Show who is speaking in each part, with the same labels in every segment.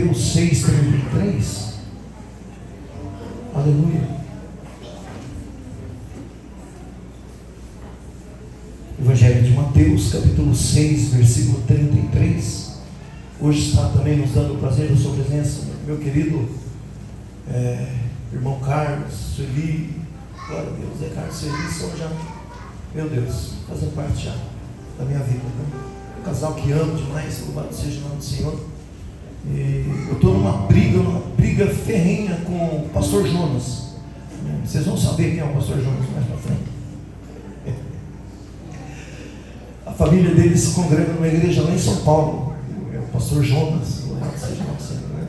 Speaker 1: Mateus 6:33. Aleluia. Evangelho de Mateus, capítulo 6, versículo 33. Hoje está também nos dando o prazer da sua presença, meu querido irmão Carlos, Sueli. Glória a Deus, Carlos e Sueli são já, meu Deus, fazem parte já da minha vida, né? Um casal que amo demais, louvado seja o nome do Senhor. E eu estou numa briga ferrenha com o pastor Jonas. Vocês vão saber quem é o pastor Jonas mais para frente. A família dele se congrega numa igreja lá em São Paulo. É o pastor Jonas, louvado seja o nome do Senhor, né?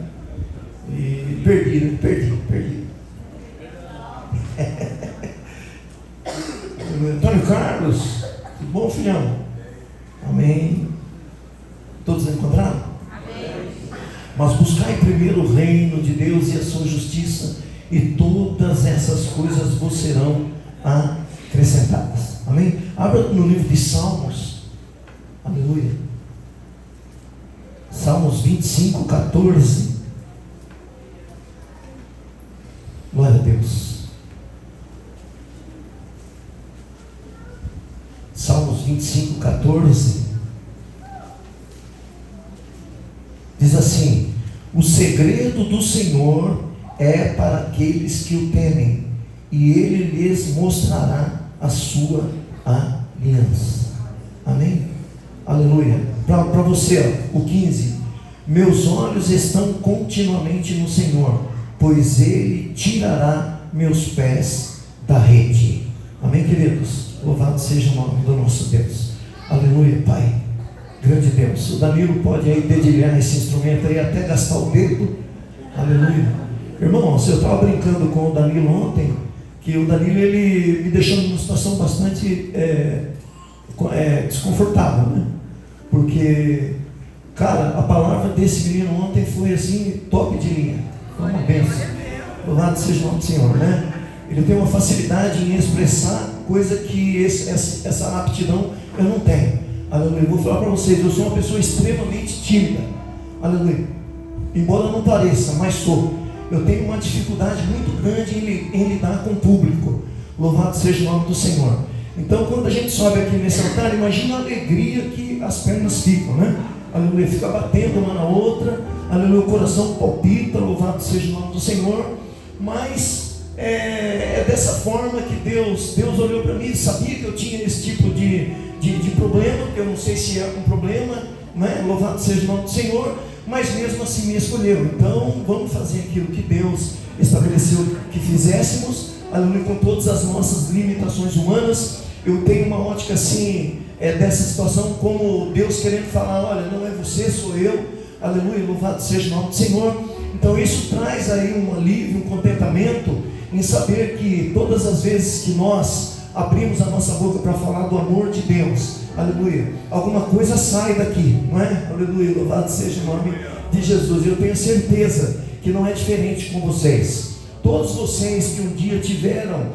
Speaker 1: E perdi. Antônio Carlos, tudo bom, filhão? Amém. Todos encontraram? Amém. Mas buscai primeiro o reino de Deus e a sua justiça, e todas essas coisas vos serão acrescentadas. Amém? Abra no livro de Salmos. Aleluia. Salmos 25:14. Glória a Deus. Salmos 25:14 diz assim: o segredo do Senhor é para aqueles que o temem, e Ele lhes mostrará a sua aliança. Amém? Aleluia. Para você, o 15: meus olhos estão continuamente no Senhor, pois Ele tirará meus pés da rede. Amém, queridos? Louvado seja o nome do nosso Deus. Aleluia, Pai. Grande Deus. O Danilo pode aí dedilhar esse instrumento aí até gastar o dedo. Aleluia. Irmãos, eu estava brincando com o Danilo ontem, que o Danilo, ele me deixou numa situação bastante desconfortável, né? Porque, cara, a palavra desse menino ontem foi assim, top de linha. Foi uma bênção. Louvado seja o nome do Senhor, né? Ele tem uma facilidade em expressar coisa que essa aptidão eu não tenho. Aleluia. Eu vou falar para vocês, eu sou uma pessoa extremamente tímida. Aleluia. Embora não pareça, mas sou. Eu tenho uma dificuldade muito grande em lidar com o público. Louvado seja o nome do Senhor. Então, quando a gente sobe aqui nesse altar, imagina a alegria que as pernas ficam, né? Aleluia. Fica batendo uma na outra. Aleluia. O coração palpita. Louvado seja o nome do Senhor. Mas é dessa forma que Deus olhou para mim, sabia que eu tinha esse tipo de problema, que eu não sei se é um problema, né? Louvado seja o nome do Senhor, mas mesmo assim me escolheu. Então vamos fazer aquilo que Deus estabeleceu que fizéssemos, aleluia, com todas as nossas limitações humanas. Eu tenho uma ótica assim, dessa situação, como Deus querendo falar: olha, não é você, sou eu. Aleluia, louvado seja o nome do Senhor. Então isso traz aí um alívio, um contentamento em saber que todas as vezes que nós abrimos a nossa boca para falar do amor de Deus, aleluia, alguma coisa sai daqui, não é? Aleluia, louvado seja o nome de Jesus. Eu tenho certeza que não é diferente com vocês. Todos vocês que um dia tiveram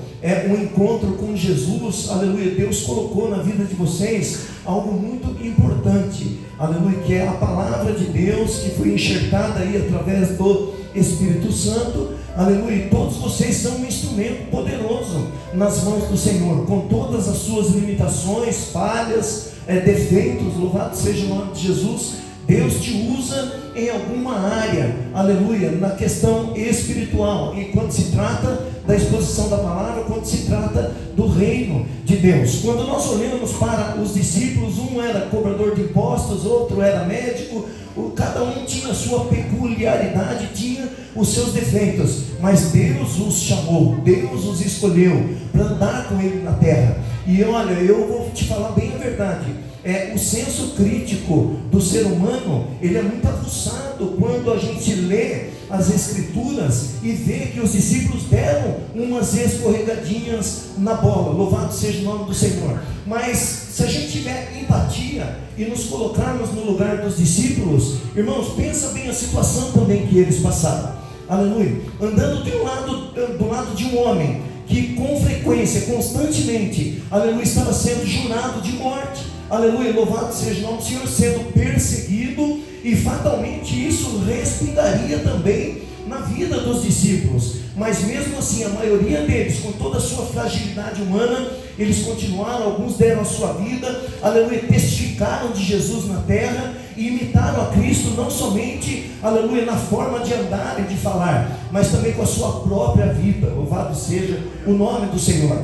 Speaker 1: um encontro com Jesus, aleluia, Deus colocou na vida de vocês algo muito importante, aleluia, que é a palavra de Deus que foi enxertada aí através do Espírito Santo, aleluia. E todos vocês são um instrumento poderoso nas mãos do Senhor, com todas as suas limitações, falhas, defeitos. Louvado seja o nome de Jesus. Deus te usa em alguma área, aleluia, na questão espiritual, e quando se trata da exposição da palavra, quando se trata do reino de Deus. Quando nós olhamos para os discípulos, um era cobrador de impostos, outro era médico, cada um tinha a sua peculiaridade, tinha os seus defeitos, mas Deus os chamou, Deus os escolheu para andar com Ele na terra. E olha, eu vou te falar bem a verdade, o senso crítico do ser humano, ele é muito aguçado quando a gente lê as escrituras e vê que os discípulos deram umas escorregadinhas na bola. Louvado seja o nome do Senhor. Mas se a gente tiver empatia e nos colocarmos no lugar dos discípulos, irmãos, pensa bem a situação também que eles passaram. Aleluia. Andando do lado de um homem que com frequência, constantemente, aleluia, estava sendo jurado de morte. Aleluia, louvado seja o nome do Senhor, sendo perseguido e fatalmente isso respingaria também na vida dos discípulos. Mas mesmo assim, a maioria deles, com toda a sua fragilidade humana, eles continuaram, alguns deram a sua vida, aleluia, testificaram de Jesus na terra e imitaram a Cristo, não somente, aleluia, na forma de andar e de falar, mas também com a sua própria vida. Louvado seja o nome do Senhor.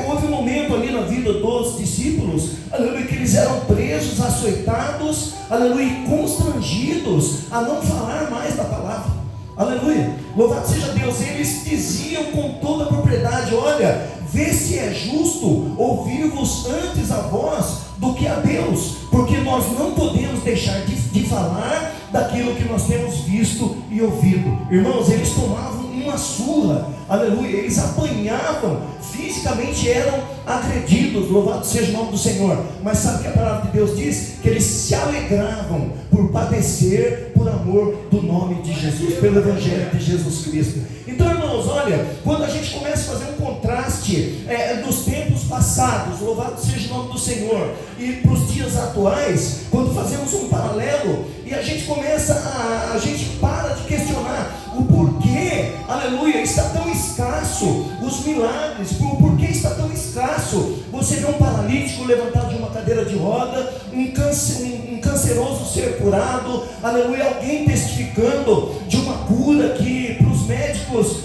Speaker 1: Houve um momento ali na vida dos discípulos, aleluia, que eles eram presos, açoitados, aleluia, e constrangidos a não falar mais da palavra. Aleluia, louvado seja Deus. Eles diziam com toda a propriedade: olha, vê se é justo ouvir-vos antes a vós do que a Deus, porque nós não podemos deixar de falar daquilo que nós temos visto e ouvido. Irmãos, eles tomavam uma surra, aleluia, eles apanhavam, fisicamente eram agredidos, louvado seja o nome do Senhor. Mas sabe que a palavra de Deus diz? Que eles se alegravam por padecer por amor do nome de Jesus, pelo Evangelho de Jesus Cristo. Então, irmãos, olha, quando a gente começa a fazer um contraste dos tempos passados, louvado seja o nome do Senhor, e para os dias atuais, quando fazemos um paralelo, e a gente começa a gente para de questionar o porquê, aleluia, está tão escasso os milagres, o porquê está tão escasso você vê um paralítico levantado de uma cadeira de roda, um canceroso ser curado, aleluia, alguém testificando de uma cura que para os médicos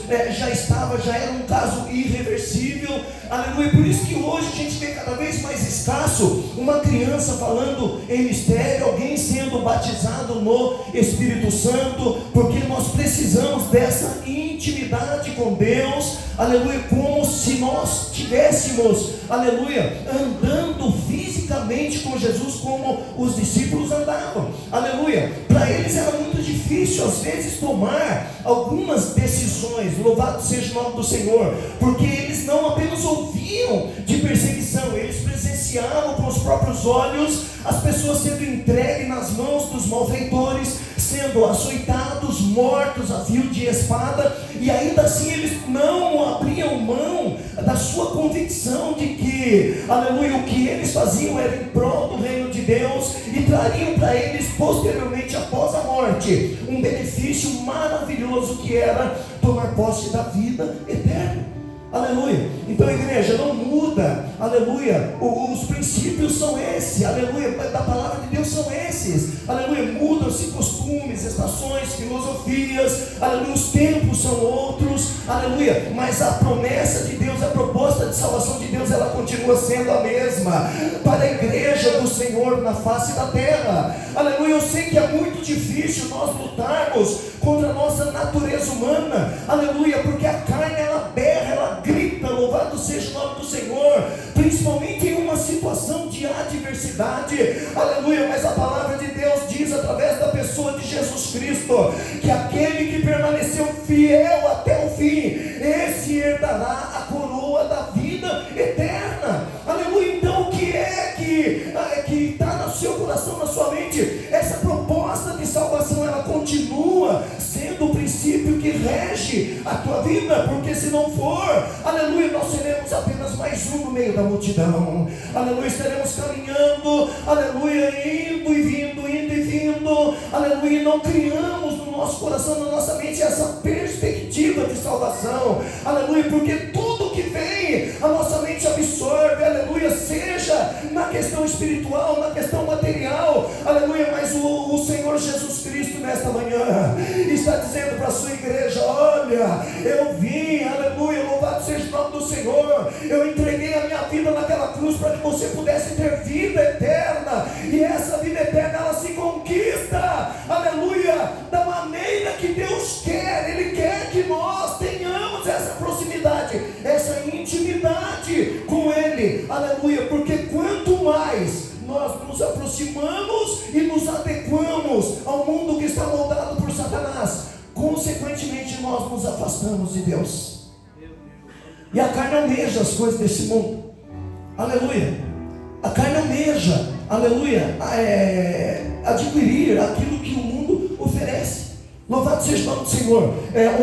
Speaker 1: já era um caso irreversível, aleluia. Por isso que hoje a gente vê cada vez mais escasso uma criança falando em mistério, alguém sendo batizado no Espírito Santo, porque nós precisamos dessa intimidade com Deus, aleluia, como se nós tivéssemos, aleluia, andando fisicamente com Jesus como os discípulos andavam, aleluia. Para eles era muito difícil às vezes tomar algumas decisões, louvado seja o nome do Senhor, porque eles não apenas ouviam de perseguição, eles presenciavam com os próprios olhos as pessoas sendo entregues nas mãos dos malfeitores, sendo açoitados, mortos a fio de espada, e ainda assim eles não abriam mão da sua convicção de que, aleluia, o que eles faziam era em prol do reino de Deus, e trariam para eles posteriormente, após a morte, um benefício maravilhoso que era tomar posse da vida eterna. Aleluia. Então, igreja, não muda, aleluia, os princípios são esses, aleluia, da palavra de Deus são esses, aleluia. Mudam-se costumes, estações, filosofias, aleluia, os tempos são outros, aleluia, mas a promessa de Deus, a proposta de salvação de Deus, ela continua sendo a mesma para a igreja do Senhor na face da terra, aleluia. Eu sei que é muito difícil nós lutarmos contra a nossa natureza humana, aleluia, porque a carne ela berra, ela grita, louvado seja o nome do Senhor, principalmente em uma situação de adversidade, aleluia. Mas a palavra de Deus diz através da pessoa de Jesus Cristo, que aquele que permaneceu fiel até o fim, esse herdará a coroa da vida eterna, aleluia. Então o que é que está no seu coração, na sua mente? Essa proposta de salvação, ela continua sendo o princípio que rege a tua vida, porque se não for, aleluia, nós seremos apenas mais um no meio da multidão, aleluia, estaremos caminhando, aleluia, indo e vindo, aleluia, e não criamos no nosso coração, na nossa mente, essa perspectiva de salvação, aleluia, porque tudo que vem, a nossa mente absorve, aleluia, seja na questão espiritual, na questão material, aleluia. Mas o Senhor Jesus Cristo nesta manhã está dizendo para a sua igreja: olha, eu vim, aleluia, louvado seja o nome do Senhor, eu entreguei a minha vida naquela cruz para que você pudesse ter vida eterna, e essa vida eterna ela se conquista, aleluia, da maneira que Deus quer. Ele quer que nós tenhamos essa proximidade, essa intimidade com Ele, aleluia, porque quanto mais nós nos aproximamos e nos adequamos ao mundo que está moldado por Satanás, consequentemente nós nos afastamos de Deus, e a carne almeja as coisas desse mundo, aleluia. A carne almeja, aleluia, adquirir aquilo que o mundo oferece. Louvado seja o nome do Senhor.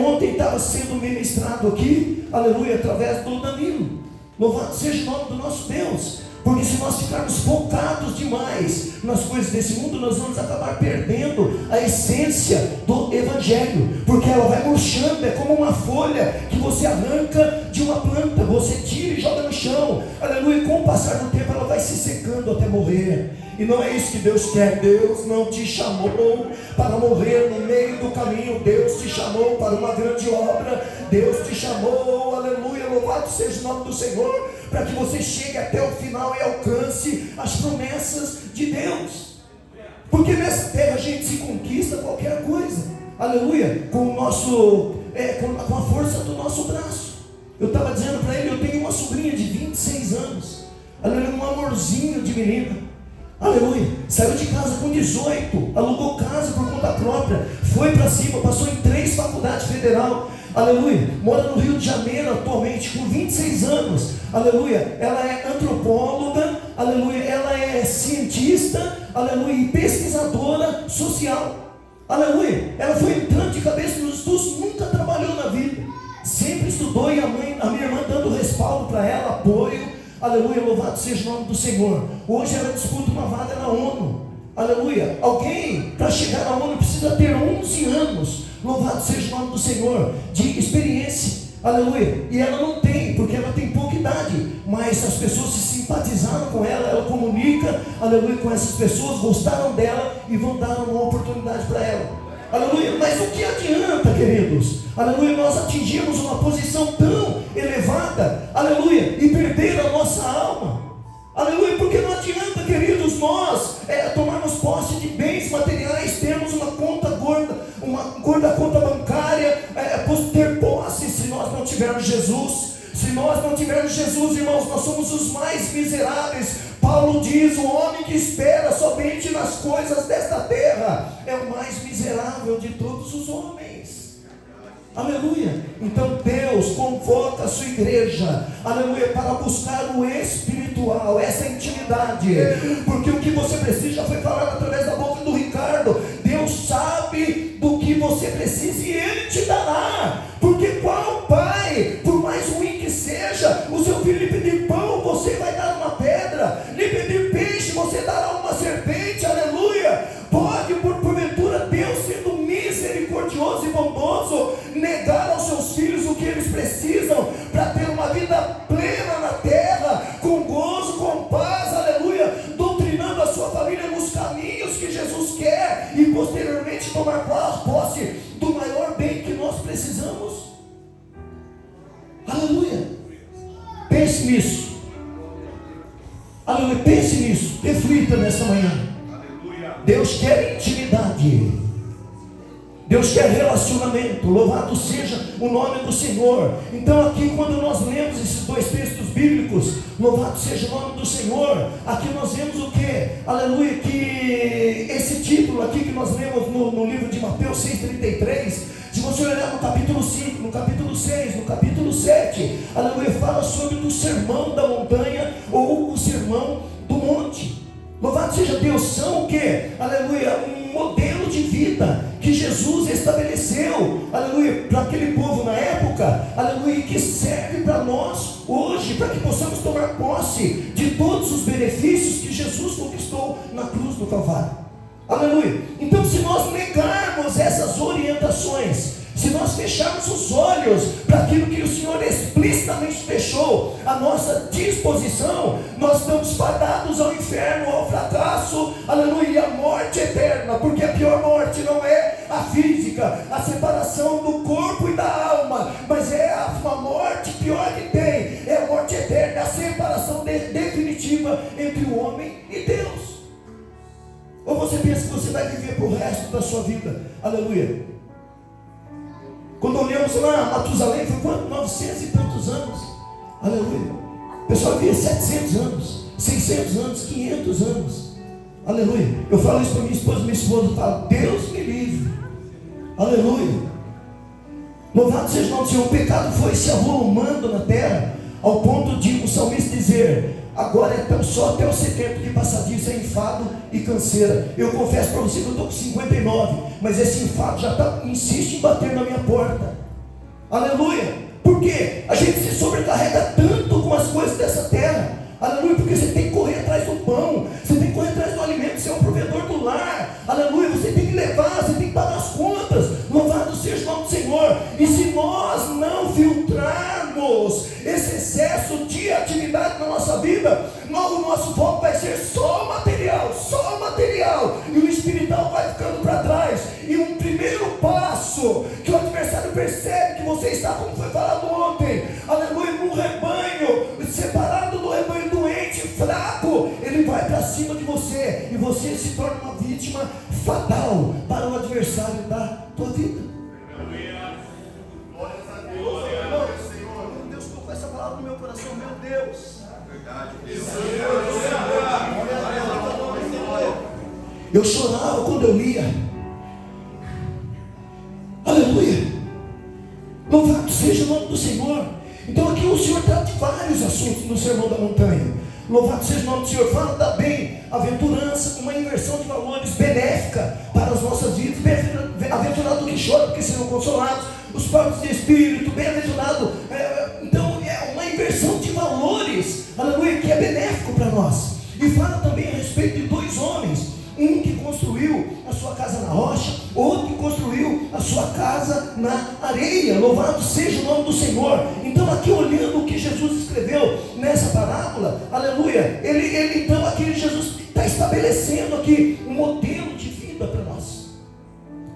Speaker 1: Ontem estava sendo ministrado aqui, aleluia, através do Danilo. Louvado seja o nome do nosso Deus, Porque se nós ficarmos focados demais nas coisas desse mundo, nós vamos acabar perdendo a essência do Evangelho, porque ela vai murchando, é como uma folha que você arranca de uma planta, você tira e joga no chão, aleluia, e com o passar do tempo ela vai se secando até morrer. E não é isso que Deus quer. Deus não te chamou para morrer no meio do caminho. Deus te chamou para uma grande obra. Deus te chamou, aleluia, louvado seja o nome do Senhor, para que você chegue até o final e alcance as promessas de Deus. Porque nessa terra a gente se conquista qualquer coisa, aleluia, com o nosso, com a força do nosso braço. Eu estava dizendo para ele, eu tenho uma sobrinha de 26 anos, aleluia, um amorzinho de menina, aleluia, saiu de casa com 18, alugou casa por conta própria, foi para cima, passou em 3 faculdades federal, aleluia, mora no Rio de Janeiro atualmente, com 26 anos, aleluia, ela é antropóloga, aleluia, ela é cientista, aleluia, e pesquisadora social, aleluia, ela foi entrando de cabeça nos estudos, nunca trabalhou na vida, sempre estudou, e a minha irmã dando respaldo para ela, apoio, aleluia, louvado seja o nome do Senhor. Hoje ela disputa uma vaga na ONU, aleluia, alguém para chegar na ONU precisa ter 11 anos, louvado seja o nome do Senhor, de experiência, aleluia, e ela não tem, porque ela tem pouca idade, mas as pessoas se simpatizaram com ela, ela comunica, aleluia, com essas pessoas, gostaram dela e vão dar uma oportunidade para ela, aleluia. Mas o que adianta, queridos, aleluia, nós atingimos uma posição tão elevada, aleluia, e perder a nossa alma, aleluia, porque não adianta, queridos, nós tomarmos posse de bens materiais, termos uma conta gorda, uma gorda conta bancária, ter posse, se nós não tivermos Jesus. Se nós não tivermos Jesus, irmãos, nós somos os mais miseráveis. Paulo diz, o homem que espera somente nas coisas desta terra é o mais miserável de todos os homens. Aleluia. Então Deus convoca a sua igreja, aleluia, para buscar o espiritual, essa intimidade, porque o que você precisa já foi falado através da boca do Ricardo. Deus sabe do que você precisa e Ele te dará, porque qual pai, por mais ruim que seja, o seu filho lhe pedir pão, você vai dar uma pedra, lhe pedir peixe, você dará uma serpente, aleluia. Pode, porventura, Deus sendo misericordioso e bondoso, negar aos seus filhos o que eles precisam para ter uma vida plena na terra, com gozo, com paz, aleluia, doutrinando a sua família nos caminhos que Jesus quer, e posteriormente tomar posse do maior bem que nós precisamos? Aleluia. Pense nisso, aleluia, pense nisso, reflita nessa manhã. Deus quer intimidade, Deus quer relacionamento, louvado seja o nome do Senhor. Então aqui, quando nós lemos esses 2 textos bíblicos, louvado seja o nome do Senhor, aqui nós vemos o que? Aleluia, que esse título aqui que nós lemos no livro de Mateus 6,33, se você olhar no capítulo 5, no capítulo 6, no capítulo 7, aleluia, fala sobre o sermão da montanha ou o sermão do monte. Louvado seja Deus, são o que? Aleluia, um modelo de vida que Jesus estabeleceu, aleluia, para aquele povo na época, aleluia, que serve para nós hoje, para que possamos tomar posse de todos os benefícios que Jesus conquistou na cruz do Calvário, aleluia. Então, se nós negarmos essas orientações, se nós fecharmos os olhos para aquilo que o Senhor explicitamente deixou à nossa disposição, nós estamos fadados ao inferno, ao fracasso, aleluia, e à morte eterna, porque a pior morte não é a física, a separação do corpo e da alma, mas é a morte pior que tem, é a morte eterna, a separação definitiva entre o homem e Deus. Ou você pensa que você vai viver para o resto da sua vida, aleluia? Quando olhamos lá, Matusalém foi quanto? 900 e tantos anos, aleluia. O pessoal via 700 anos, 600 anos, 500 anos, aleluia. Eu falo isso para minha esposa fala, Deus me livre, aleluia. Louvado seja o nome do Senhor. O pecado foi se avolumando na terra, ao ponto de o salmista dizer, agora é tão só até os 70 que passadiço é enfado e canseira. Eu confesso para você que eu estou com 59, mas esse enfado já insiste em bater na minha porta, aleluia. Por quê? A gente se sobrecarrega tanto com as coisas dessa terra, aleluia, porque você tem que correr atrás do pão, você tem que correr atrás do alimento, você é um provedor do lar, aleluia, você tem que levar, você tem que pagar as contas, louvado seja o nome do Senhor. E se nós não filtrarmos esse excesso de atividade na nossa vida, o nosso foco vai ser só o material, e o espiritual vai ficando para trás. E um primeiro passo que o adversário percebe que você está, como foi falado ontem, aleluia, num rebanho, separado do rebanho doente, fraco, ele vai para cima de você, e você se torna uma vítima fatal para o adversário da tua vida. Deus colocou essa palavra no meu coração, meu Deus. Eu chorava quando eu lia. Aleluia. Louvado seja o nome do Senhor. Então aqui o Senhor trata de vários assuntos no Sermão da Montanha. Louvado seja o nome do Senhor. Fala da bem-aventurança, uma inversão de valores benéfica para as nossas vidas. Bem-aventurado que chora, porque serão consolados. Os pobres de espírito, bem-aventurado. Então é uma inversão de valores, aleluia, que é benéfico para nós. E fala também a respeito de dois homens. Um que construiu a sua casa na rocha, outro que construiu a sua casa na areia. Louvado seja o nome do Senhor. Então aqui olhando o que Jesus escreveu nessa parábola, aleluia, ele então aqui Jesus está estabelecendo aqui um modelo de vida para nós.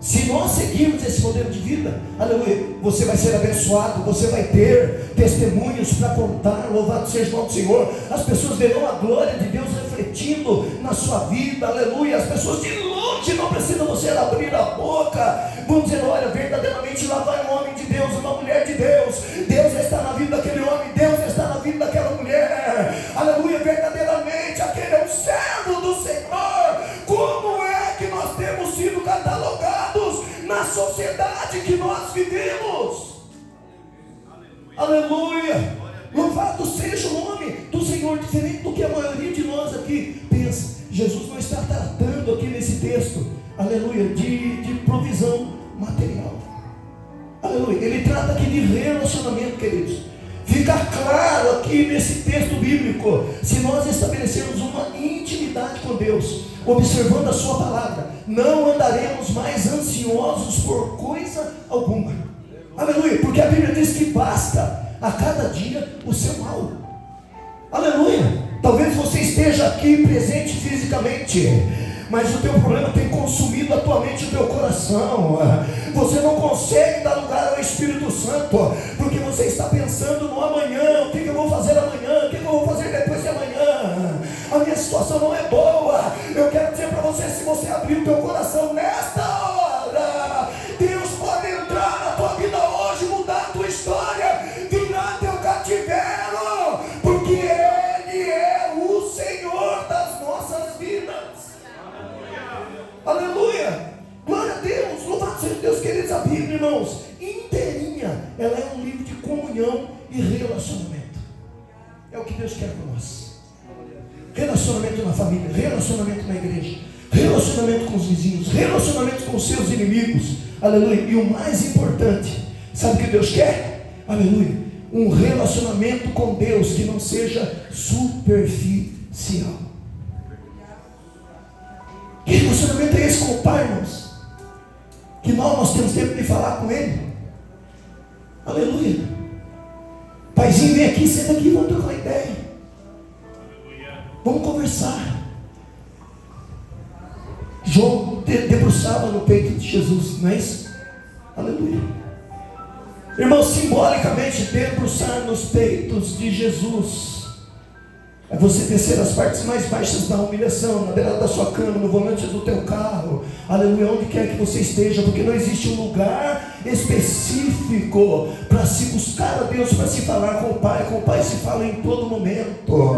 Speaker 1: Se nós seguirmos esse modelo de vida, aleluia, você vai ser abençoado, você vai ter testemunhos para contar. Louvado seja o nome do Senhor. As pessoas verão a glória de Deus refletindo na sua vida, aleluia. As pessoas de longe não precisam você abrir a boca, vão dizer: olha, verdadeiramente lá vai um homem de Deus, uma mulher de Deus. Deus está na vida daquele homem, Deus está na vida daquela mulher, aleluia. Verdadeiramente aquele é um servo do Senhor. Como é que nós temos sido catalogados na sociedade que nós vivemos? Aleluia. Louvado seja o nome do Senhor. Diferente do que a maioria de nós aqui pensa, Jesus não está tratando aqui nesse texto, aleluia, de provisão material. Aleluia. Ele trata aqui de relacionamento, queridos. Fica claro aqui nesse texto bíblico, se nós estabelecermos uma intimidade com Deus, observando a sua palavra, não andaremos mais ansiosos por coisa alguma. Aleluia. Porque a Bíblia diz que basta a cada dia o seu mal. Aleluia. Talvez você esteja aqui presente fisicamente, mas o teu problema tem consumido a tua mente e o teu coração. Você não consegue dar lugar ao Espírito Santo, porque você está pensando no amanhã. O que eu vou fazer amanhã? O que eu vou fazer depois de amanhã? A minha situação não é boa. Eu quero dizer para você, se você abrir o teu coração nesta hora, Deus pode entrar na tua vida hoje, mudar a tua história, virar teu cativeiro, porque Ele é o Senhor das nossas vidas. Aleluia. Glória a Deus. Louvado seja Deus, queridos. A Bíblia, irmãos, inteirinha, ela é um livro de comunhão e relacionamento. É o que Deus quer para nós. Relacionamento na família, relacionamento na igreja, relacionamento com os vizinhos, relacionamento com os seus inimigos. Aleluia. E o mais importante, sabe o que Deus quer? Aleluia. Um relacionamento com Deus que não seja superficial. Que relacionamento é esse com o Pai, irmãos? Que nós temos tempo de falar com Ele. Aleluia. Paizinho, vem aqui, senta aqui, vamos trocar uma ideia. Vamos conversar. João debruçava no peito de Jesus, não é isso? Aleluia. Irmão, simbolicamente, debruçar nos peitos de Jesus é você descer as partes mais baixas da humilhação, na beirada da sua cama, no volante do teu carro, aleluia, onde quer que você esteja, porque não existe um lugar específico para se buscar a Deus, para se falar com o Pai se fala em todo momento.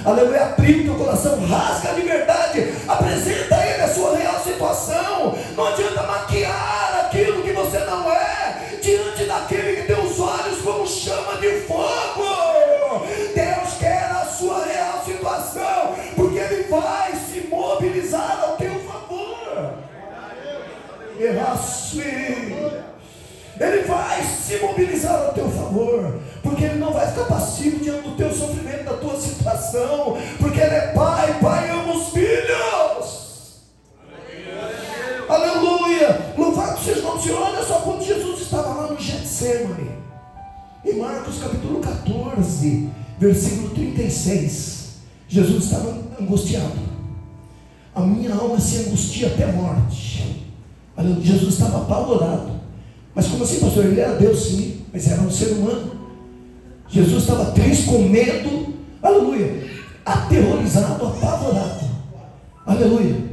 Speaker 1: Aleluia. Abre o teu coração, rasga a liberdade, apresenta a Ele a sua real situação. Não adianta maquiar aquilo que você não é, diante daquele que tem os olhos como chama de fogo. Deus quer a sua real situação, porque Ele vai se mobilizar ao teu favor. Ele vai se mobilizar ao teu favor, porque porque Ele não vai ficar passivo diante do teu sofrimento, da tua situação, porque Ele é Pai, Pai ama os filhos. Aleluia, louvado seja o nome do Senhor. Olha só, quando Jesus estava lá no Getsemane, em Marcos capítulo 14, versículo 36, Jesus estava angustiado. A minha alma se angustia até a morte. Aleluia. Jesus estava apavorado. Mas como assim, pastor? Ele era Deus, sim, mas era um ser humano. Jesus estava triste, com medo, aleluia, aterrorizado, apavorado. Aleluia.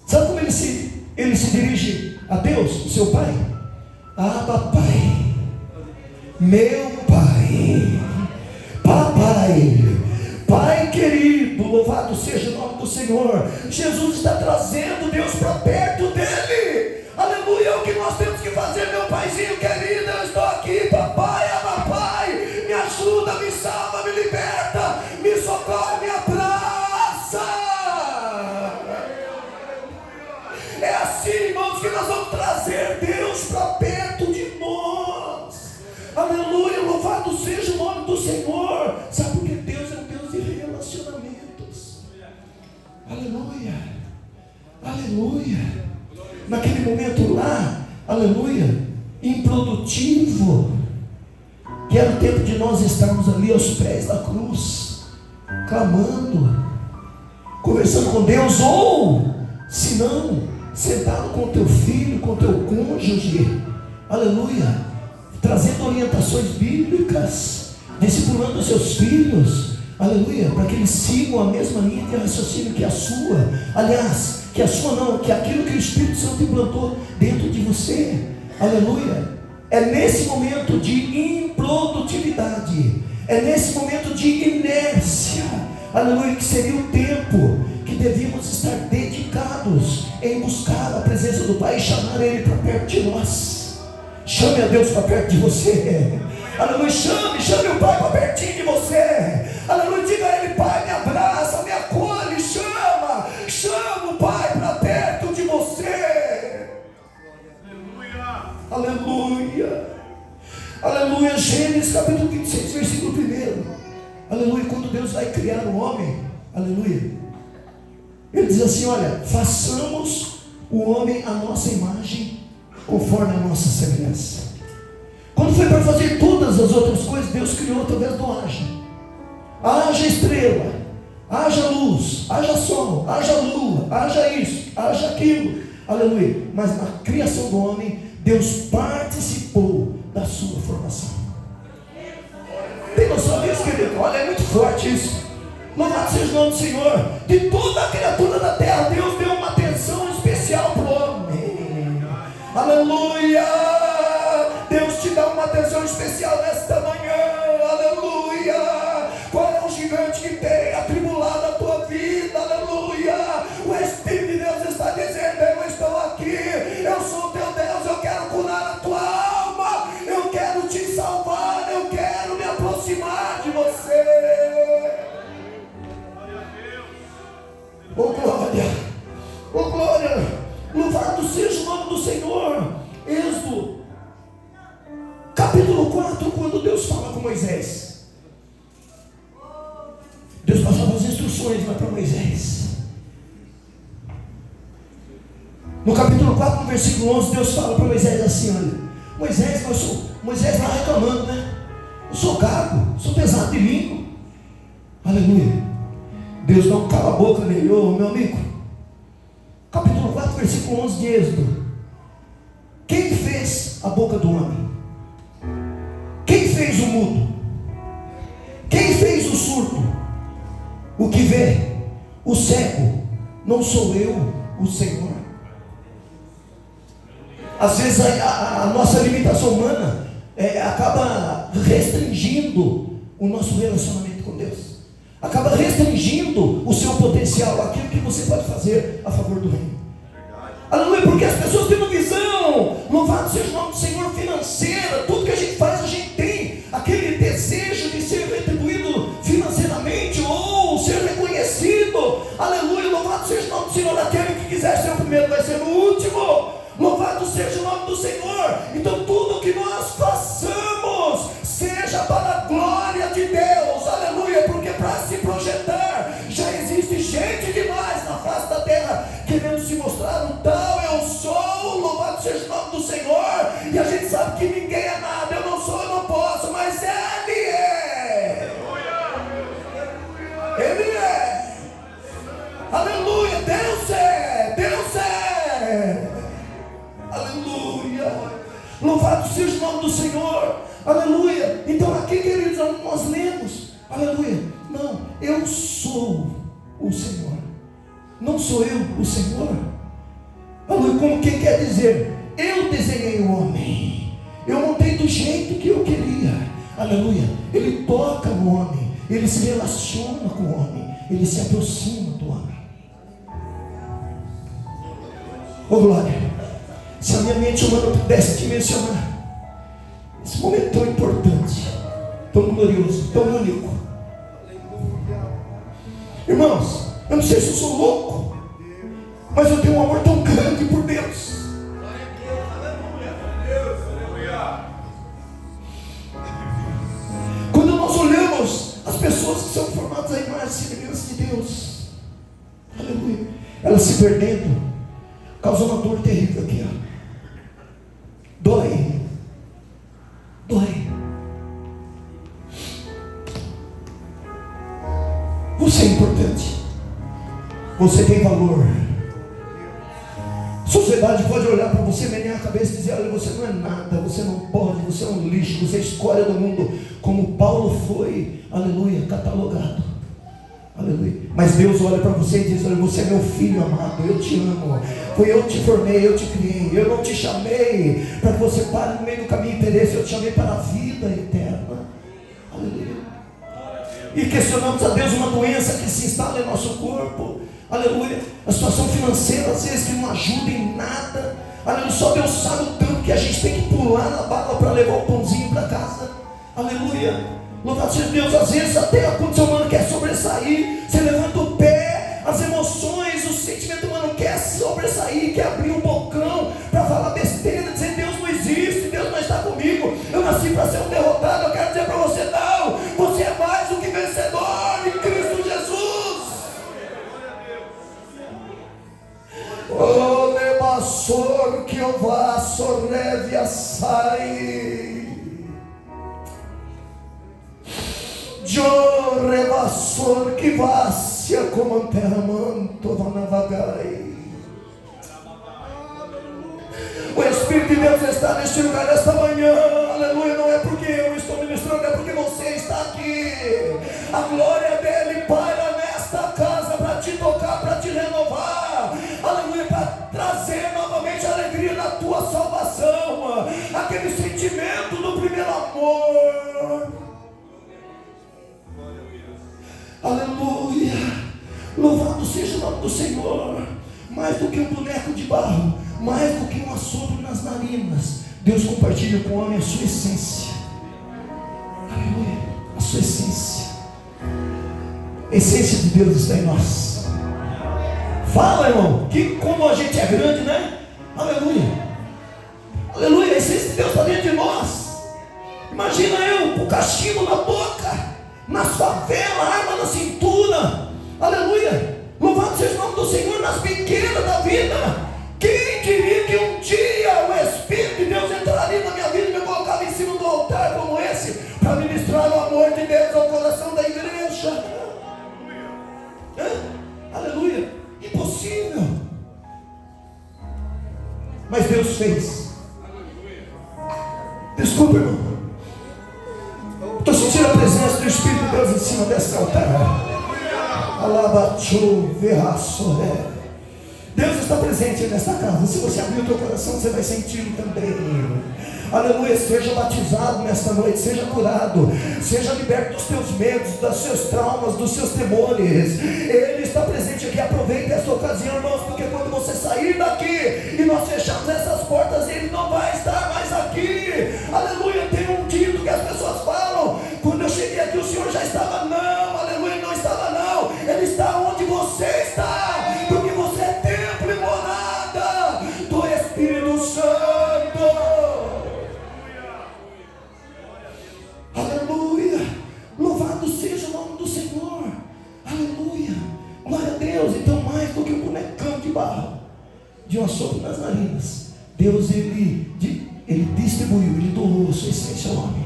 Speaker 1: Sabe como ele se dirige a Deus, o seu Pai? Abba, Pai, meu Pai, papai, Pai querido, louvado seja o nome do Senhor. Jesus está trazendo Deus para perto dele. Aleluia, é o que nós temos que fazer, meu paizinho querido. Eu estou aqui, papai, ama, Pai, me ajuda, me salva, me liberta, me socorre, me abraça. É assim, irmãos, que nós vamos trazer Deus para perto de nós. Aleluia, louvado seja o nome do Senhor. Sabe por que Deus é um Deus de relacionamentos? Aleluia, aleluia. Naquele momento lá, aleluia, improdutivo, que era o tempo de nós estarmos ali aos pés da cruz, clamando, conversando com Deus, ou se não, sentado com teu filho, com teu cônjuge, aleluia, trazendo orientações bíblicas, discipulando os seus filhos, aleluia, para que eles sigam a mesma linha de raciocínio que a sua. Aliás, que a sua não, que aquilo que o Espírito Santo implantou dentro de você, aleluia. É nesse momento de improdutividade, é nesse momento de inércia, aleluia, que seria o tempo que devíamos estar dedicados em buscar a presença do Pai e chamar Ele para perto de nós. Chame a Deus para perto de você. Aleluia, chame o Pai para pertinho de você. Aleluia, diga a Ele: Pai, me abraça, me acolhe, chama o Pai para perto de você. Aleluia, aleluia. Gênesis capítulo 26, versículo 1. Aleluia, quando Deus vai criar o homem, aleluia, Ele diz assim: olha, façamos o homem à nossa imagem, conforme a nossa semelhança. Quando foi para fazer todas as outras coisas, Deus criou através do haja. Haja estrela, haja luz, haja sol, haja lua, haja isso, haja aquilo. Aleluia. Mas na criação do homem, Deus participou da sua formação. Tem noção disso, querido? Olha, é muito forte isso. Louvado seja o nome do Senhor. De toda a criatura da terra, Deus deu uma atenção especial para o homem. Aleluia. Deus te dá uma atenção especial nesta manhã. Aleluia. Qual é o gigante que tem atribulado a tua vida? Aleluia. O Espírito de Deus está dizendo: eu estou aqui, eu sou teu Deus, eu quero curar a tua alma, eu quero te salvar, eu quero me aproximar de você. Oh glória, oh glória, louvado seja o nome do Senhor. Êxodo capítulo 4, quando Deus fala com Moisés, Deus passava as instruções lá para Moisés. No capítulo 4, no versículo 11, Deus fala para Moisés assim: olha, Moisés lá reclamando, né? Eu sou gago, sou pesado de língua. Aleluia. Deus não cala a boca nele. Ô meu amigo, capítulo 4, versículo 11 de Êxodo: quem fez a boca do homem? Quem fez o mudo? Quem fez o surdo? O que vê? O cego? Não sou eu, o Senhor? Às vezes a nossa limitação humana acaba restringindo o nosso relacionamento com Deus, acaba restringindo o seu potencial, aquilo que você pode fazer a favor do reino. Aleluia, porque as pessoas têm uma visão, louvado seja o nome do Senhor, financeira. Tudo que a gente faz, a gente tem aquele desejo de ser retribuído financeiramente ou ser reconhecido. Aleluia, louvado seja o nome do Senhor. Aquele que quiser ser o primeiro vai ser o último. Louvado seja o nome do Senhor. Então tudo que nós façamos, seja do Senhor, e a gente sabe que ninguém é nada, eu não sou, eu não posso, mas Ele é. Ele é. Aleluia, Deus é. Deus é. Aleluia. Louvado seja o nome do Senhor. Aleluia. Então aqui, queridos, nós lemos, aleluia, não, eu sou o Senhor, não sou eu o Senhor. Aleluia, como quem quer dizer, eu desenhei o homem, eu montei do jeito que eu queria. Aleluia. Ele toca no homem, ele se relaciona com o homem, ele se aproxima do homem. Oh glória. Se a minha mente humana pudesse dimensionar esse momento tão importante, tão glorioso, tão único. Irmãos, eu não sei se eu sou louco, mas eu tenho um amor tão grande por Deus. Quando nós olhamos as pessoas que são formadas à imagem e semelhança de Deus, aleluia, elas se perdendo, causa uma dor terrível aqui, ó. Dói. Dói. Você é importante. Você tem valor. A sociedade pode olhar para você, menear a cabeça e dizer: olha, você não é nada, você não pode, você é um lixo, você é escória do mundo, como Paulo foi, aleluia, catalogado. Aleluia. Mas Deus olha para você e diz: olha, você é meu filho amado, eu te amo, foi eu que te formei, eu te criei, eu não te chamei para que você pare no meio do caminho e pereça, eu te chamei para a vida eterna. Aleluia. E questionamos a Deus uma doença que se instala em nosso corpo, aleluia, a situação financeira às vezes que não ajuda em nada, aleluia, só Deus sabe o tanto que a gente tem que pular na bala para levar o pãozinho para casa, aleluia. Louvado seja Deus, às vezes até a condição humana quer sobressair, você levanta o pé, as emoções, o sentimento humano quer sobressair, quer abrir um bocão para falar besteira, dizer: Deus não existe, Deus não está comigo, eu nasci para ser um derrotado. Eu quero dizer para você: não, você é mais do que vencedor em Cristo Jesus. Oh, Nebassor, que eu vá, sorreve a sai. Dio rebassor que vácia como manto vanavagai. O Espírito de Deus está neste lugar nesta manhã, aleluia. Não é porque eu estou ministrando, é porque você está aqui. A glória dele paira nesta casa para te tocar, para te renovar, aleluia, para trazer novamente a alegria da tua salvação, aquele sentimento do primeiro amor. Aleluia, louvado seja o nome do Senhor. Mais do que um boneco de barro, mais do que um assopro nas narinas, Deus compartilha com o homem a sua essência. Aleluia, a sua essência. A essência de Deus está em nós. Fala, irmão, que como a gente é grande, né? Aleluia, aleluia, a essência de Deus está dentro de nós. Imagina eu com o cachimbo na boca, na favela, arma na cintura, aleluia, louvado seja o nome do Senhor, nas biqueiras da vida. Quem diria que um dia o Espírito de Deus entraria na minha vida e me colocava em cima do altar como esse, para ministrar o amor de Deus ao coração da igreja? Aleluia, impossível, mas Deus fez. Desculpa, irmão, estou sentindo a presença do Espírito de Deus em cima desse altar. Alabachu, verraçoré. Deus está presente nesta casa. Se você abrir o teu coração, você vai sentir também. Aleluia, seja batizado nesta noite, seja curado, seja liberto dos teus medos, dos seus traumas, dos seus temores. Ele está presente aqui. Aproveite essa ocasião, irmãos, porque quando você sair daqui e nós fecharmos essas portas, Ele não vai estar mais aqui. Aleluia, tem um dito que as pessoas falam: quando eu cheguei aqui o Senhor já estava. Não, aleluia, não estava não. Ele está onde você está, porque você é templo e morada do Espírito Santo. Aleluia, louvado seja o nome do Senhor. Aleluia, glória a Deus. Então, mais do que um bonecão de barro, de um assopro nas narinas, Deus, ele ele distribuiu, ele doou a sua essência ao homem.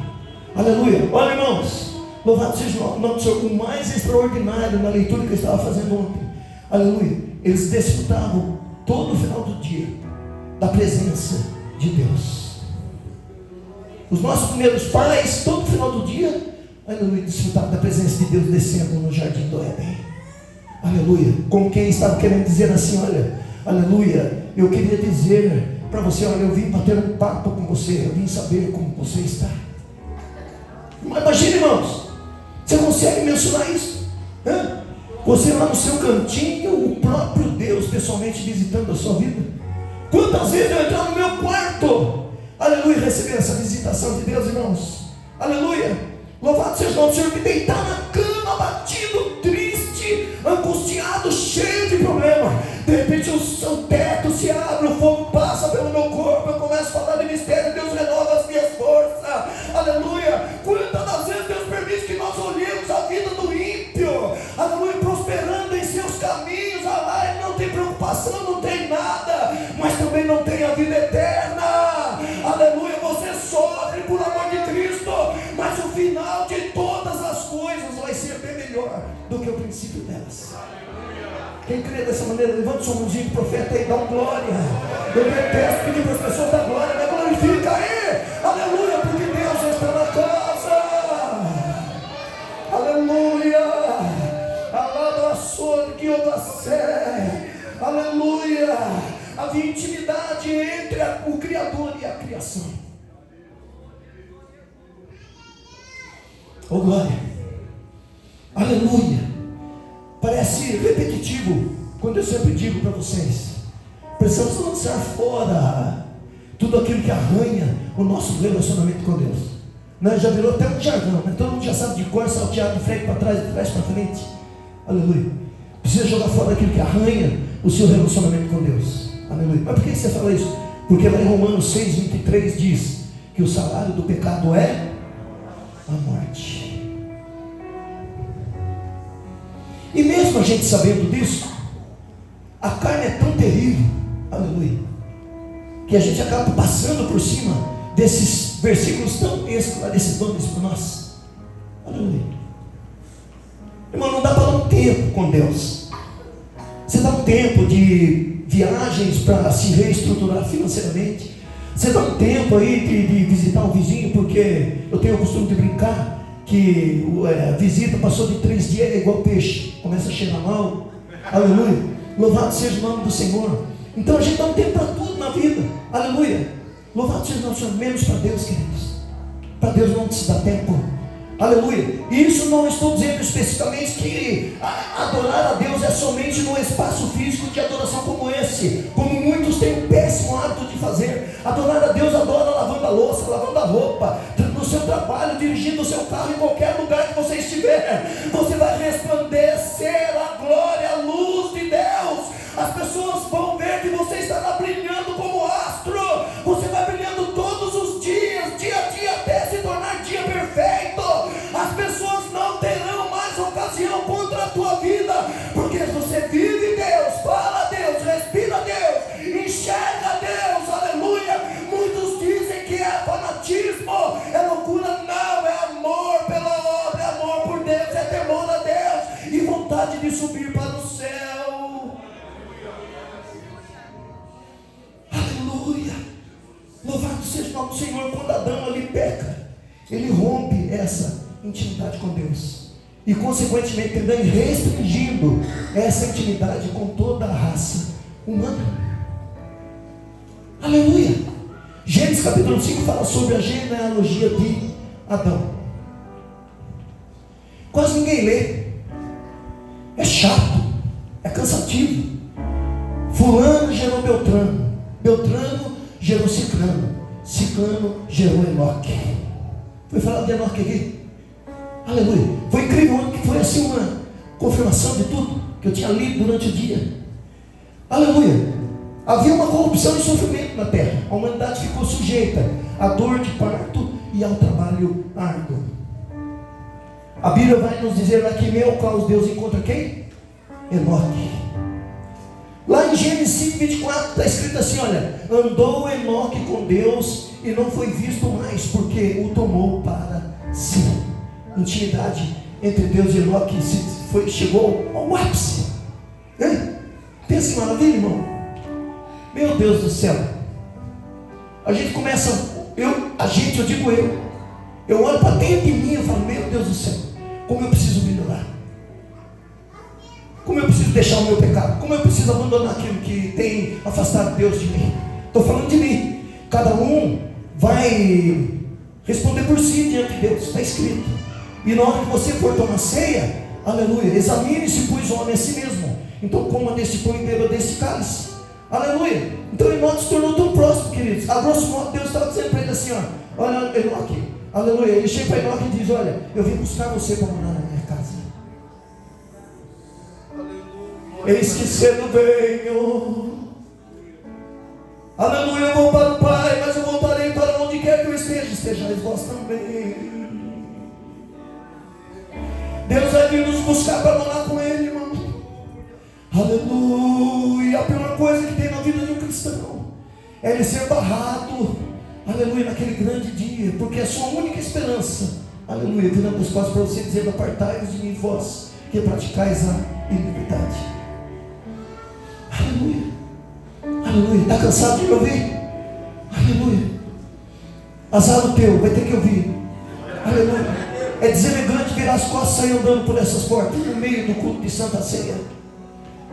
Speaker 1: Aleluia. Olha, irmãos, louvado seja o nome do Senhor. O mais extraordinário na leitura que eu estava fazendo ontem, aleluia, eles desfrutavam todo o final do dia da presença de Deus. Os nossos primeiros pais, todo final do dia, aleluia, desfrutavam da presença de Deus descendo no jardim do Éden. Aleluia. Como quem estava querendo dizer assim: olha, aleluia, eu queria dizer para você, olha, eu vim bater um papo com você, eu vim saber como você está. Imagine, irmãos, você consegue mencionar isso? Hã? Você lá no seu cantinho, o próprio Deus pessoalmente visitando a sua vida. Quantas vezes eu entrar no meu quarto, aleluia, receber essa visitação de Deus, irmãos. Aleluia. Louvado seja o nome do Senhor. Me deitar na cama, abatido, triste, angustiado, cheio de problema. De repente o teto se abre, o fogo passa pelo meu corpo, eu começo a falar de mistério, Deus renova as minhas forças. Aleluia. Quantas das vezes Deus permite que nós olhemos a vida do ímpio, aleluia, prosperando em seus caminhos. Ah, ele não tem preocupação, não tem nada, mas também não tem a vida eterna. Aleluia. Você sofre por amor de Cristo, mas o final de todas as coisas vai ser bem melhor do que o princípio delas. Quem crê dessa maneira, levanta sua mãozinha de profeta e dá um glória. Eu detesto pedir para as pessoas dar glória, mas glorifica aí, aleluia, porque Deus está na casa. Aleluia. Alaba a sua que eu da sé. Aleluia. Havia intimidade entre o Criador e a criação. Oh glória. Aleluia. Parece repetitivo quando eu sempre digo para vocês: precisamos lançar fora tudo aquilo que arranha o nosso relacionamento com Deus. Né? Já virou até um jargão, né? Todo mundo já sabe de cor, salteado de frente para trás, de trás para frente. Aleluia. Precisa jogar fora aquilo que arranha o seu relacionamento com Deus. Aleluia. Mas por que você fala isso? Porque lá em Romanos 6:23 diz que o salário do pecado é a morte. E mesmo a gente sabendo disso, a carne é tão terrível, aleluia, que a gente acaba passando por cima desses versículos tão esclarecedores para nós. Aleluia. Irmão, não dá para dar um tempo com Deus. Você dá um tempo de viagens para se reestruturar financeiramente. Você dá um tempo aí de visitar um vizinho, porque eu tenho o costume de brincar que a visita passou de 3 dias, é igual peixe, começa a cheirar mal. Aleluia. Louvado seja o nome do Senhor. Então a gente dá um tempo para tudo na vida. Aleluia. Louvado seja o nome do Senhor, menos para Deus, queridos. Para Deus não se dá tempo. Aleluia. Isso não estou dizendo especificamente que adorar a Deus é somente no espaço físico de adoração como esse, como muitos têm um péssimo hábito de fazer. Adorar a Deus, adora lavando a louça, lavando a roupa, no seu trabalho, dirigindo o seu carro, em qualquer lugar que você estiver. Você vai resplandecer a glória, a luz de Deus. As pessoas vão ver que você estará brilhando como astro. Você vai brilhando todos os dias, dia a dia, até se tornar dia perfeito. As pessoas não terão mais ocasião contra a tua vida, porque você vive Deus, fala a Deus, respira a Deus, enxerga a Deus. Aleluia. Muitos dizem que é fanatismo, é loucura. Não, é amor pela obra, é amor por Deus, é temor a Deus e vontade de subir para o céu. Aleluia. Louvado seja o nome do Senhor. Quando Adão ali peca, ele rompe essa intimidade com Deus e consequentemente também restringindo essa intimidade com toda a raça humana. Aleluia. Gênesis capítulo 5 fala sobre a genealogia de Adão. Quase ninguém lê. É chato, é cansativo. Fulano gerou Beltrano, Beltrano gerou Ciclano, Ciclano gerou Enoque. Foi falado de Enoque aqui. Aleluia. Foi incrível que foi assim uma confirmação de tudo que eu tinha lido durante o dia. Aleluia. Havia uma corrupção e sofrimento na terra. A humanidade ficou sujeita à dor de parto e ao trabalho árduo. A Bíblia vai nos dizer aqui, meu caos, Deus encontra quem? Enoque. Lá em Gênesis 5:24 está escrito assim: olha, andou Enoque com Deus e não foi visto mais, porque o tomou para si. Intimidade entre Deus e Enoque chegou ao ápice. Pensa que maravilha, irmão. Meu Deus do céu. A gente começa, eu digo eu olho para dentro de mim e falo: meu Deus do céu, como eu preciso melhorar, como eu preciso deixar o meu pecado, como eu preciso abandonar aquilo que tem afastado Deus de mim. Estou falando de mim. Cada um vai responder por si diante de Deus, está escrito. E na hora que você for tomar ceia, aleluia, examine-se, pois, o homem a si mesmo. Então coma desse pão e beba desse cálice. Aleluia. Então Enoque se tornou tão próximo, queridos. A grosso modo, Deus estava dizendo para ele assim: ó, olha, Enoque, aleluia. Ele chega para Enoque e diz: olha, eu vim buscar você para morar na minha casa. Eis que cedo venho. Aleluia, eu vou para o Pai, mas eu voltarei para onde quer que eu esteja. Estejais vós também. Deus vai vir nos buscar para morar com Ele, irmão. Aleluia. A pior coisa que tem na vida de um cristão é ele ser barrado, aleluia, naquele grande dia, porque é a sua única esperança, aleluia, virando as costas para você, dizendo: apartai-vos de mim, vós que praticais a iniquidade. Aleluia, aleluia. Está cansado de me ouvir? Aleluia. Azar o teu, vai ter que ouvir. Aleluia. É deselegante virar as costas e sair andando por essas portas no meio do culto de Santa Ceia.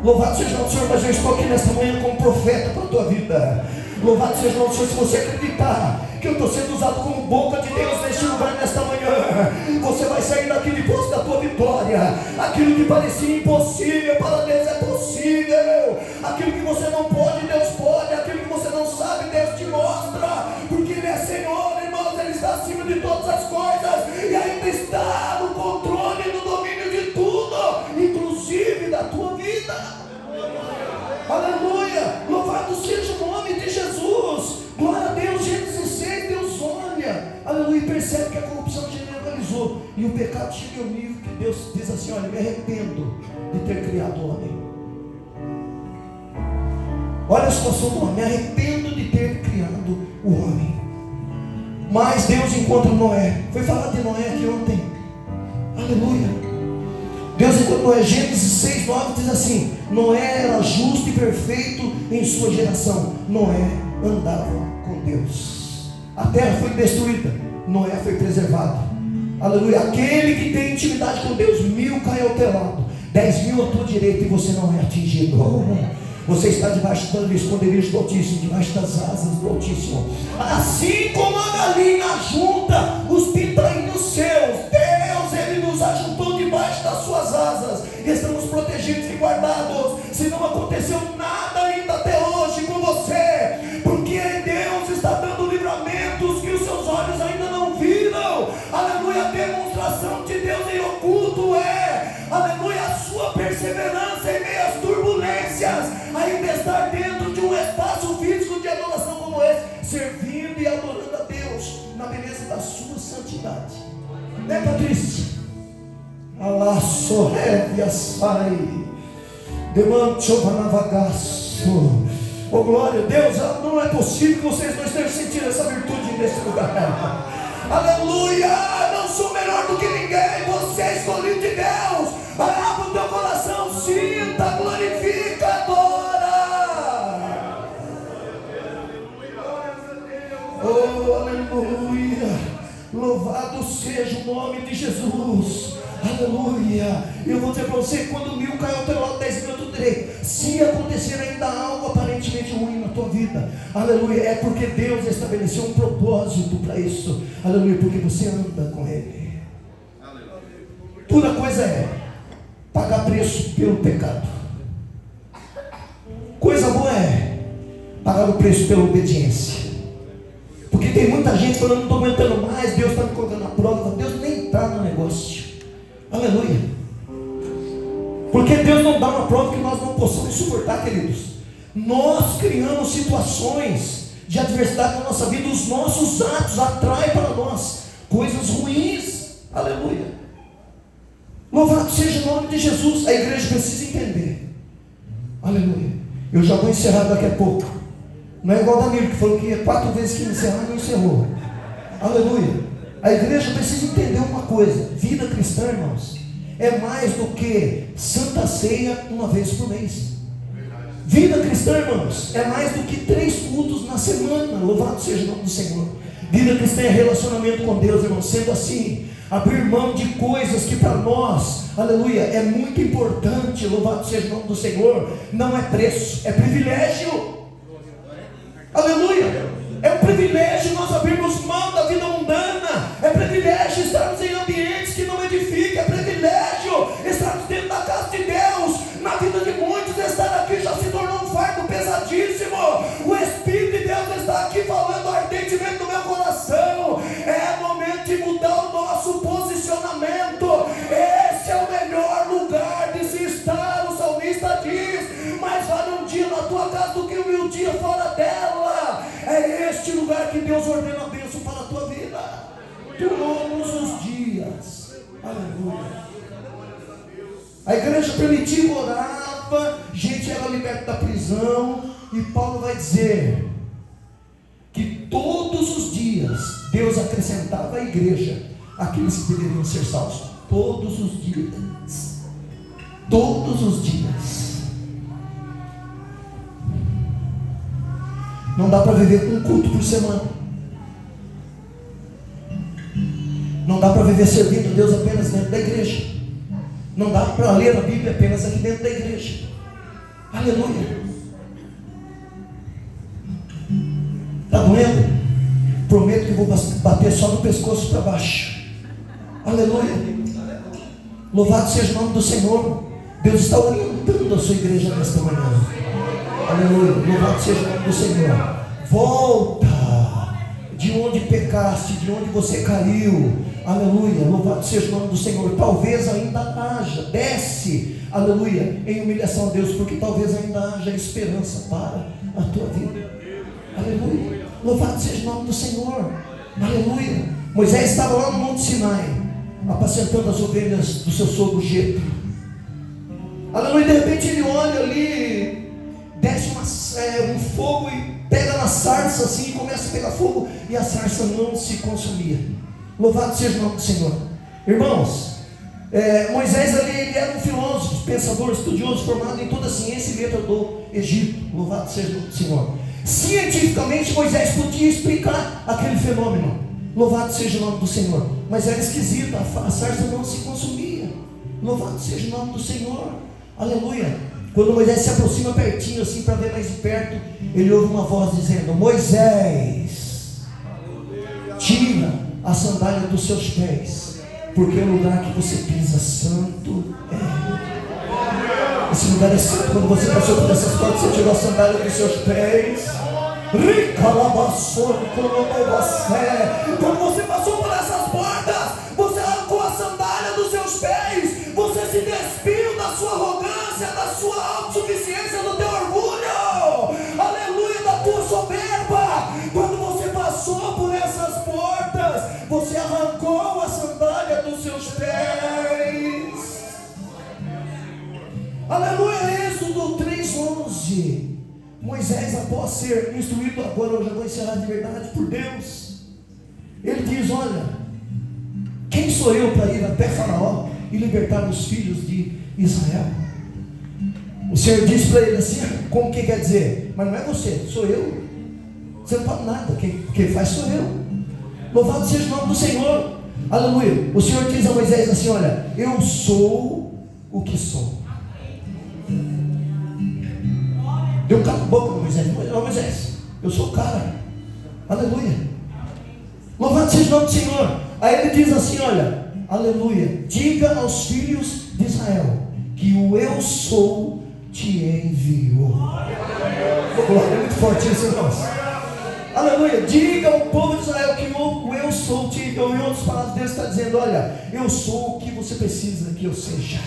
Speaker 1: Louvado seja o Senhor, mas eu estou aqui nesta manhã como profeta para a tua vida. Louvado seja o Senhor, se você acreditar que eu estou sendo usado como boca de Deus neste lugar, nesta manhã, você vai sair daqui depois da tua vitória. Aquilo que parecia impossível, para Deus é possível. Aquilo que você não pode, Deus pode. Aquilo que você não sabe, Deus te mostra. Porque Ele é Senhor, irmãos, Ele está acima de todas as coisas e ainda está no controle, no domínio de tudo, inclusive da tua vida. Aleluia, louvado seja o nome de Jesus. Glória a Deus. Gênesis 6, Deus olha, aleluia, e percebe que a corrupção generalizou e o pecado chega ao nível que Deus diz assim: olha, me arrependo de ter criado o homem. Olha a situação do homem: me arrependo de ter criado o homem. Mas Deus encontra Noé. Foi falar de Noé aqui ontem. Aleluia. Deus encontra Noé. Gênesis 6, 9 diz assim: Noé era justo e perfeito em sua geração. Noé andava com Deus. A terra foi destruída, Noé foi preservado. Aleluia. Aquele que tem intimidade com Deus, 1000 cai ao teu lado, 10.000 à tua direita, e você não é atingido. Você está debaixo do esconderijo do Altíssimo, debaixo das asas do Altíssimo. Assim como a galinha junta os pintainhos seus, Deus, Ele nos ajuntou debaixo das suas asas. Estamos protegidos e guardados. Se não aconteceu nada ainda até hoje com você, porque Deus está dando livramentos que os seus olhos ainda não viram. Aleluia. A demonstração de Deus em oculto é, aleluia, a sua perseverança em meio às turbulências, ainda estar dentro de um espaço físico de adoração como esse, servindo e adorando a Deus na beleza da sua santidade. Né, Patrícia? Alá sorrevia sai demanchovanavagaço. Oh glória a Deus, não é possível que vocês não estejam sentindo essa virtude nesse lugar. Aleluia, não sou melhor do que ninguém, você é escolhido de Deus. Abra o teu coração, sinta, glorifica, adora. Oh aleluia, louvado seja o nome de Jesus. Aleluia. Eu vou dizer para você: quando 1000 caiu ao teu lado, 10.000 eu direi. Se acontecer ainda algo aparentemente ruim na tua vida, aleluia, é porque Deus estabeleceu um propósito para isso. Aleluia, porque você anda com Ele. Toda coisa é pagar preço pelo pecado. Coisa boa é pagar o preço pela obediência. Porque tem muita gente falando: não estou aguentando mais, Deus está me colocando na prova. Deus nem está no negócio. Aleluia. Porque Deus não dá uma prova que nós não possamos suportar, queridos. Nós criamos situações de adversidade na nossa vida. Os nossos atos atraem para nós coisas ruins. Aleluia. Louvado seja o nome de Jesus. A igreja precisa entender. Aleluia. Eu já vou encerrar daqui a pouco. Não é igual da Miriam, que falou que ia 4 vezes que encerrar e não encerrou. Aleluia. A igreja precisa entender uma coisa: vida cristã, irmãos, é mais do que Santa Ceia uma vez por mês. Vida cristã, irmãos, é mais do que 3 cultos na semana. Louvado seja o nome do Senhor. Vida cristã é relacionamento com Deus, irmãos. Sendo assim, abrir mão de coisas que para nós, aleluia, é muito importante. Louvado seja o nome do Senhor. Não é preço, é privilégio. Aleluia. É um privilégio nós abrirmos mão da vida mundana. É privilégio estarmos em ambientes que não edificam. É privilégio estarmos dentro da casa de Deus. Na vida de muitos, estar aqui já se tornou um fardo pesadíssimo. O Espírito de Deus está aqui falando ardentemente no meu coração. É momento de mudar o nosso posicionamento. Esse é o melhor lugar de se estar. O salmista diz: mais vale um dia na tua casa do que 1000 dias fora dela. É este lugar que Deus ordena a bênção para a tua vida, todos os dias. Aleluia. A igreja primitiva orava, gente era liberta da prisão, e Paulo vai dizer que todos os dias Deus acrescentava à igreja aqueles que deveriam ser salvos. Todos os dias. Todos os dias. Não dá para viver com um culto por semana. Não dá para viver servindo a Deus apenas dentro da igreja. Não dá para ler a Bíblia apenas aqui dentro da igreja. Aleluia. Está doendo? Prometo que vou bater só no pescoço para baixo. Aleluia. Louvado seja o nome do Senhor. Deus está orientando a sua igreja nesta manhã. Aleluia. Louvado seja o nome do Senhor. Volta de onde pecaste, de onde você caiu. Aleluia. Louvado seja o nome do Senhor. Talvez ainda haja, desce, aleluia, em humilhação a Deus, porque talvez ainda haja esperança para a tua vida. Aleluia. Louvado seja o nome do Senhor. Aleluia. Moisés estava lá no Monte Sinai, apacentando as ovelhas do seu sogro Jetro. Aleluia. De repente ele olha ali, desce um fogo e pega na sarça assim, e começa a pegar fogo, e a sarça não se consumia. Louvado seja o nome do Senhor. Irmãos, Moisés ali, ele era um filósofo, pensador, estudioso, formado em toda a ciência e letra do Egito. Louvado seja o nome do Senhor. Cientificamente Moisés podia explicar aquele fenômeno. Louvado seja o nome do Senhor. Mas era esquisito, a sarça não se consumia. Louvado seja o nome do Senhor. Aleluia. Quando Moisés se aproxima pertinho assim para ver mais de perto, ele ouve uma voz dizendo: Moisés, tira a sandália dos seus pés, porque o lugar que você pisa santo é. Esse lugar é santo. Quando você passou por essas portas, você tirou a sandália dos seus pés. Quando você passou por essas portas, você arrancou a sandália dos seus pés. Você se despiu da sua arrogância, da sua autossuficiência, do teu orgulho, aleluia, da tua soberba. Quando você passou por essas portas, você arrancou a sandália dos seus pés. Aleluia. Êxodo 3:11. Moisés, após ser instruído, agora eu já vou encerrar de verdade por Deus, ele diz: olha, quem sou eu para ir até Faraó e libertar os filhos de Israel? O Senhor disse para ele assim: como que quer dizer? Mas não é você, sou eu. Você não fala nada, quem faz sou eu. Louvado seja o nome do Senhor. Aleluia. O Senhor diz a Moisés assim: olha, eu sou o que sou. Deu um cala a boca para Moisés. Não, Moisés, eu sou o cara. Aleluia. Louvado seja o nome do Senhor. Aí ele diz assim: olha, aleluia, diga aos filhos de Israel que o eu sou te enviou. Glória, é muito forte isso, irmãos. Aleluia. Diga ao povo de Israel que o eu sou te enviou. Em outras palavras, Deus está dizendo: olha, eu sou o que você precisa que eu seja.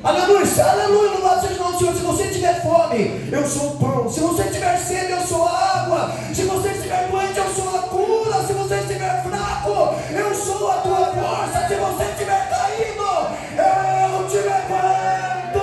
Speaker 1: Aleluia, aleluia, louvado seja o nome do Senhor. Se você tiver fome, eu sou o pão. Se você tiver sede, eu sou a água. Se você estiver doente, eu sou a cura. Se você estiver fraco, eu sou a tua força. Se você estiver caído, eu te levanto.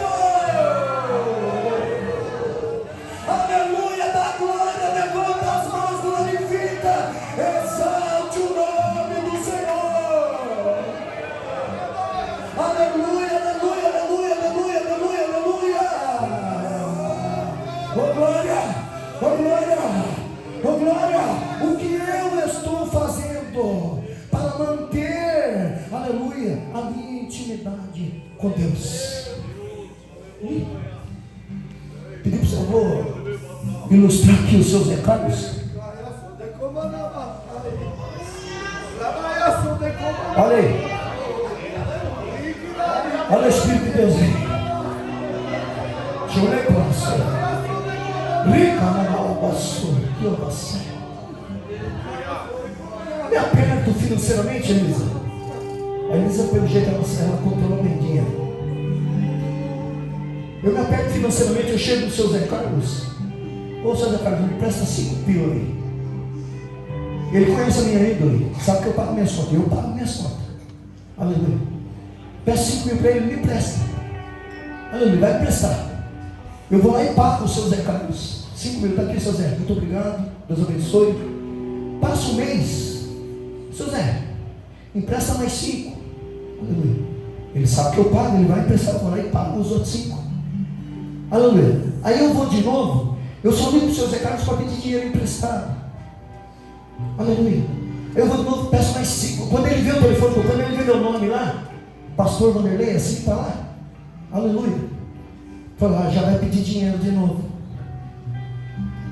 Speaker 1: o que eu estou fazendo para manter, aleluia, a minha intimidade com Deus. Pedi para o Senhor ilustrar aqui os seus recados. Olha aí. Olha o Espírito de Deus aí. Chorei para você. Rica na malvação. Que eu passei. Me aperto financeiramente, Elisa. A Elisa, pelo jeito, ela controla bem dinheiro. Eu me aperto financeiramente, eu chego nos seus Zé Carlos. Ô, seu Zé Carlos, me presta 5 pila aí. Ele conhece a minha índole, sabe que eu pago minhas contas. Eu pago minhas contas. Aleluia. Peço 5 mil para ele, me presta. Aleluia, vai me prestar. Eu vou lá e pago o seu Zé Carlos. 5 mil, está aqui, seu Zé. Muito obrigado, Deus abençoe. Passa um mês. Seu Zé, empresta mais 5. Aleluia. Ele sabe que eu pago, ele vai emprestar. Eu vou lá e pago os outros 5. Aleluia. Aí eu vou de novo. Eu só ligo para o seu Zé Carlos para pedir dinheiro emprestado. Aleluia. Eu vou de novo, peço mais 5. Quando ele vê o telefone, quando ele vê meu nome lá, Pastor Vanderlei, assim está lá. Aleluia. Fala, já vai pedir dinheiro de novo.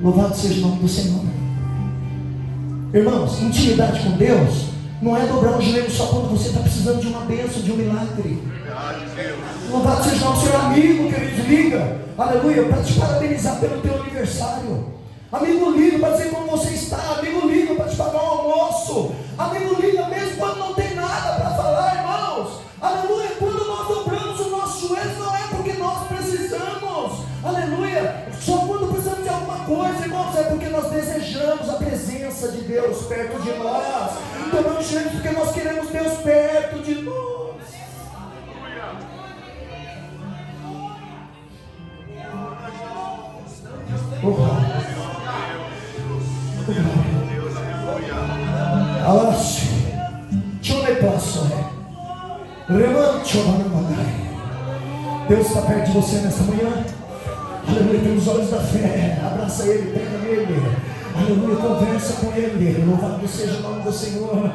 Speaker 1: Louvado seja o nome do Senhor. Irmãos, intimidade com Deus não é dobrar o joelho só quando você está precisando de uma bênção, de um milagre. Louvado seja o nome do Senhor. Amigo, querido, liga, aleluia, para te parabenizar pelo teu aniversário. Amigo, liga para dizer como você está. Amigo, liga para te pagar um almoço. Amigo, liga mesmo quando não tem nada para falar, irmãos. Aleluia. Quando nós dobramos o nosso joelho, não é porque nós precisamos. Aleluia. Só quando precisamos de alguma coisa, irmãos, é porque nós desejamos a presença de Deus perto de nós. Dobramos o joelho porque nós queremos Deus perto de nós. Alasse, chore passo, levante o Deus está perto de você nesta manhã. Aleluia, tem os olhos da fé. Abraça Ele, pega nele. Aleluia, conversa com Ele. Louvado seja o nome do Senhor.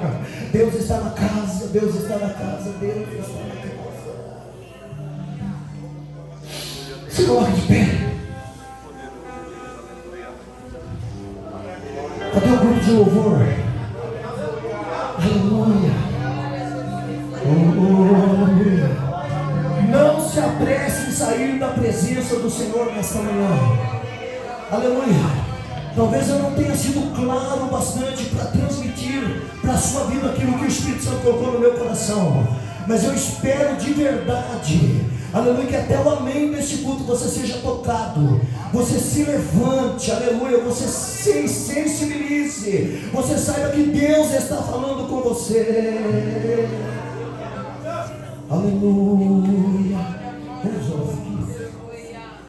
Speaker 1: Deus está na casa, Deus está na casa, Deus está na casa. Se coloque de pé. Cadê o grupo de louvor? Aleluia. Aleluia. Não se apresse em sair da presença do Senhor nesta manhã. Aleluia. Talvez eu não tenha sido claro bastante para transmitir para a sua vida aquilo que o Espírito Santo colocou no meu coração. Mas eu espero de verdade, aleluia, que até o amém deste culto você seja tocado. Você se levante, aleluia, você se sensibilize. Você saiba que Deus está falando com você. Aleluia. Vamos